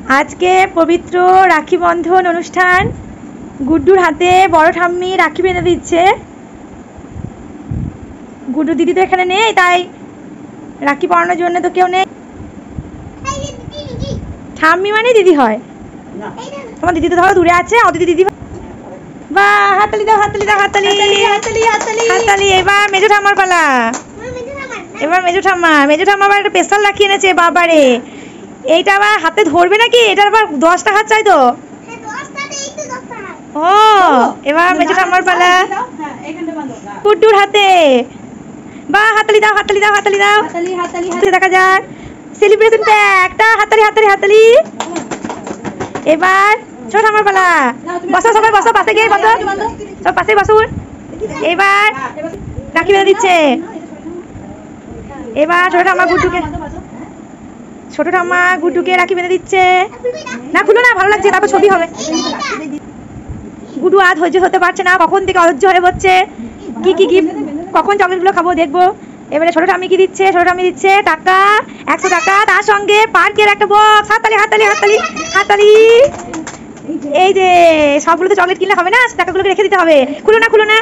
आज के पवित्र राखी बंधन अनुष्ठान गुड्डुर हाथे बड़ ठाम्मी राखी बेঁধে দিচ্ছে। गुड्डू दीदी तो এখানে নেই, তাই রাখি পরানোর জন্য তো কেউ নেই। ঠাম্মি মানে দিদি হয়, তোমার দিদি তো ধরো দূরে আছে। ও দিদি বাহ, হাততালি দাও, হাততালি দাও, হাততালি হাততালি হাততালি হাততালি। এবার মেজো ঠাম্মার পালা। এবার মেজো ঠাম্মা আবার একটা স্পেশাল রাখি এনেছে। বাবারে, এইটা আবার হাতে ধরবে নাকি? এটার আবার 10টা হাত চাই তো। ও এবার মেজো ঠাম্মার পালা, গুড্ডুর হাতে। বাহ, হাততালি দাও, হাততালি দাও, হাততালি দাও, হাততালি দেখা যাক। সেলিব্রেশন প্যাকটা হাততালি হাততালি হাততালি। এবার ছোট ঠাম্মার পালা। বসো সবাই, বসো পাশে গিয়ে বসো, সব পাশে বসুন। এবার রাখি বেঁধে দিচ্ছে। এবার ছোট ঠাম্মা গুড্ডুকে রাখি বেঁধে দিচ্ছে। না খুলো না, ভালো লাগছে, তারপর ছবি হবে। গুড্ডু আর ধৈর্য হতে পারছে না, কখন থেকে অধৈর্য হয়ে পড়ছে। কি কি গিফট, কখন চকলেটগুলো খাবো দেখবো। এবারে ছোট ঠাম্মি কি দিচ্ছে? ছোট ঠাম্মি দিচ্ছে টাকা, 100 টাকা, তার সঙ্গে পার্কের একটা বক্স। হাততালি হাততালি হাততালি হাততালি। এই যে সবগুলো তো চকলেট কিনলে হবে না, টাকাগুলোকে রেখে দিতে হবে। খুলো না, খুলো না।